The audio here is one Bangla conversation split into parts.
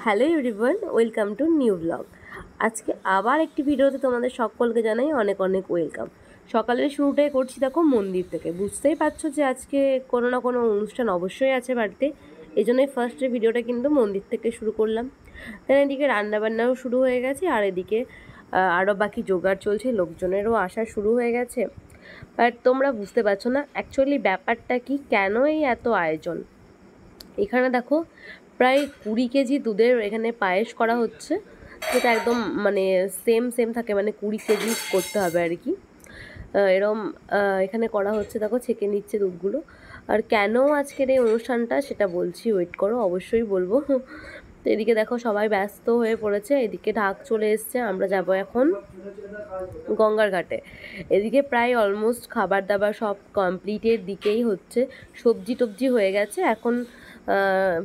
Hello everyone, welcome to new blog. আজকে আবার একটি ভিডিওতে তোমাদের সকলকে জানাই অনেক অনেক ওয়েলকাম। সকালের শুরুটাই করছি দেখো মন্দির থেকে। বুঝতেই পারছো যে আজকে কোনো না কোনো অনুষ্ঠান অবশ্যই আছে বাড়িতে, এই জন্যই ফার্স্টে ভিডিওটা কিন্তু মন্দির থেকে শুরু করলাম। দেন এদিকে রান্নাবান্নাও শুরু হয়ে গেছে, আর এদিকে আরও বাকি জোগাড় চলছে, লোকজনেরও আসা শুরু হয়ে গেছে। বাট তোমরা বুঝতে পারছো না অ্যাকচুয়ালি ব্যাপারটা কি, কেন এই এত আয়োজন। এখানে দেখো প্রায় 20 কেজি দুধের এখানে পায়েস করা হচ্ছে, যেটা একদম মানে সেম থাকে, মানে 20 কেজি করতে হবে আর কি। এরম এখানে করা হচ্ছে, দেখো ছেঁকে নিচ্ছে দুধগুলো। আর কেন আজকের এই অনুষ্ঠানটা সেটা বলছি, ওয়েট করো, অবশ্যই বলবো। তো এদিকে দেখো সবাই ব্যস্ত হয়ে পড়েছে, এদিকে ঢাক চলে এসছে, আমরা যাব এখন গঙ্গার ঘাটে। এদিকে প্রায় অলমোস্ট খাবার দাবার সব কমপ্লিটের দিকেই হচ্ছে, সবজি টবজি হয়ে গেছে, এখন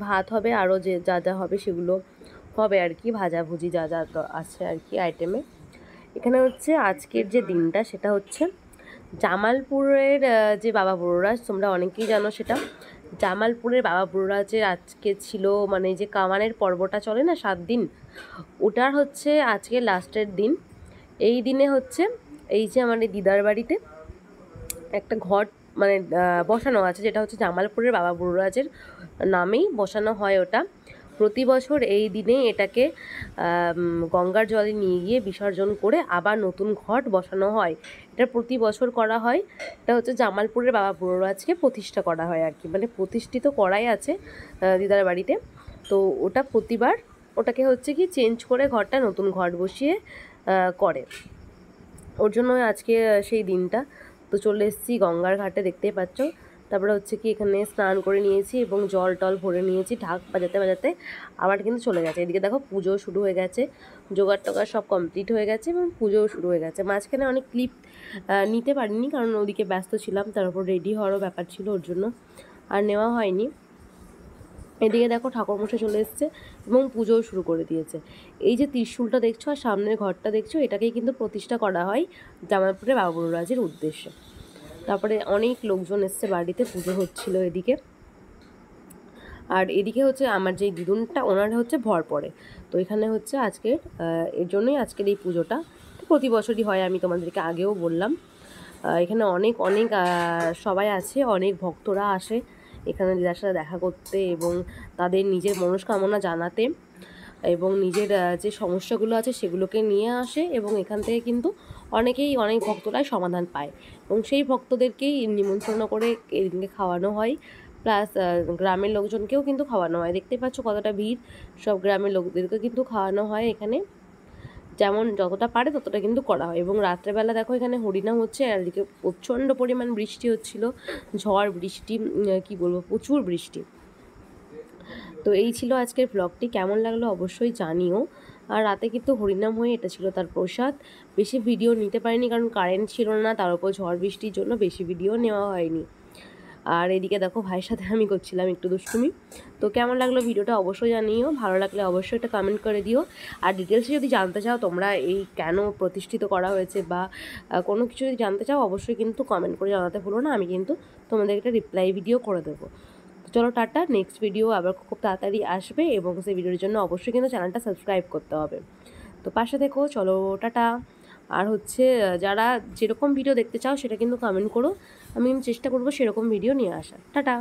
ভাত হবে, আরও যে যা যা হবে সেগুলো হবে আর কি, ভাজাভুজি যা যা আছে আর কি আইটেমে। এখানে হচ্ছে আজকের যে দিনটা সেটা হচ্ছে জামালপুরের যে বাবা বুড়োরাজ, তোমরা অনেকেই জানো সেটা। জামালপুরের বাবা বুড়োরাজের আজকে ছিল মানে যে কামানের পর্বটা চলে না 7 দিন, ওটার হচ্ছে আজকে লাস্টের দিন। এই দিনে হচ্ছে এই যে আমাদের দিদার বাড়িতে একটা ঘট মানে বসানো আছে, যেটা হচ্ছে জামালপুরের বাবা বুড়োরাজের নামেই বসানো হয় ওটা। প্রতি বছর এই দিনে এটাকে গঙ্গার জলে নিয়ে গিয়ে বিসর্জন করে আবার নতুন ঘট বসানো হয়। এটা প্রতি বছর করা হয়। এটা হচ্ছে জামালপুরের বাবা বুড়োরাজকে প্রতিষ্ঠা করা হয় আর কি, মানে প্রতিষ্ঠিত করাই আছে দিদার বাড়িতে। তো ওটা প্রতিবার ওটাকে হচ্ছে কি চেঞ্জ করে ঘরটা নতুন ঘট বসিয়ে করে, ওর জন্য আজকে সেই দিনটা। তো চলে এসেছি গঙ্গার ঘাটে, দেখতেই পাচ্ছ। তারপরে হচ্ছে কি এখানে স্নান করে নিয়েছি এবং জল টল ভরে নিয়েছি, ঢাক বাজাতে বাজাতে আবার কিন্তু চলে গেছে। এদিকে দেখো পুজো শুরু হয়ে গেছে, জোগাড় টোগাড় সব কমপ্লিট হয়ে গেছে এবং পুজোও শুরু হয়ে গেছে। মাঝখানে অনেক ক্লিপ নিতে পারিনি, কারণ ওদিকে ব্যস্ত ছিলাম, তার উপর রেডি হওয়ারও ব্যাপার ছিল, ওর জন্য আর নেওয়া হয়নি। এদিকে দেখো ঠাকুরমশাই চলে এসছে এবং পুজোও শুরু করে দিয়েছে। এই যে ত্রিশূলটা দেখছো আর সামনের ঘরটা দেখছো, এটাকেই কিন্তু প্রতিষ্ঠা করা হয় জামালপুরের বাবা বুড়োরাজের উদ্দেশ্যে। তারপরে অনেক লোকজন এসছে বাড়িতে, পুজো হচ্ছিল এদিকে। আর এদিকে হচ্ছে আমার যে দিদুনটা, ওনার হচ্ছে ভর পড়ে। তো এখানে হচ্ছে আজকের এর জন্যই আজকের এই পুজোটা প্রতি বছরই হয়, আমি তোমাদেরকে আগেও বললাম। এখানে অনেক অনেক সবাই আছে, অনেক ভক্তরা আসে এখানে দিদার সাথে দেখা করতে এবং তাদের নিজের মনস্কামনা জানাতে, এবং নিজের যে সমস্যাগুলো আছে সেগুলোকে নিয়ে আসে, এবং এখান থেকে কিন্তু অনেক ভক্তরাই সমাধান পায়, এবং সেই ভক্তদেরকেই নিমন্ত্রণ করে এদিনকে খাওয়ানো হয়। প্লাস গ্রামের লোকজনকেও কিন্তু খাওয়ানো হয়, দেখতে পাচ্ছ কতটা ভিড়, সব গ্রামের লোকদেরকে কিন্তু খাওয়ানো হয় এখানে, যেমন যতটা পারে ততটা কিন্তু করা হয়। এবং রাত্রেবেলা দেখো এখানে হরিনাম হচ্ছে, আর এদিকে প্রচণ্ড পরিমাণ বৃষ্টি হচ্ছিল, ঝড় বৃষ্টি, কি বলবো, প্রচুর বৃষ্টি। তো এই ছিল আজকের ব্লগটি, কেমন লাগলো অবশ্যই জানিও। আর রাতে কিন্তু হরিনাম হয়ে এটা ছিল তার প্রসাদ। বেশি ভিডিও নিতে পারিনি কারণ কারেন্ট ছিল না, তার উপর ঝড় বৃষ্টির জন্য বেশি ভিডিও নেওয়া হয়নি। আর এদিকে দেখো ভাইয়ের সাথে আমি করছিলাম একটু দুষ্টুমি। তো কেমন লাগলো ভিডিওটা অবশ্যই জানিও, ভালো লাগলে অবশ্যই এটা কমেন্ট করে দিও। আর ডিটেলসে যদি জানতে চাও তোমরা এই কেন প্রতিষ্ঠিত করা হয়েছে বা কোনো কিছু যদি জানতে চাও, অবশ্যই কিন্তু কমেন্ট করে জানাতে ভুলো না, আমি কিন্তু তোমাদের একটা রিপ্লাই ভিডিও করে দেবো। তো চলো টাটা, নেক্সট ভিডিও আবার খুব তাড়াতাড়ি আসবে, এবং সেই ভিডিওর জন্য অবশ্যই কিন্তু চ্যানেলটা সাবস্ক্রাইব করতে হবে। তো পাশে থেকো, চলো টাটা। আর হচ্ছে যারা যেরকম ভিডিও দেখতে চাও সেটা কিন্তু কমেন্ট করো, আমি চেষ্টা করবো সেরকম ভিডিও নিয়ে আসার। টাটা।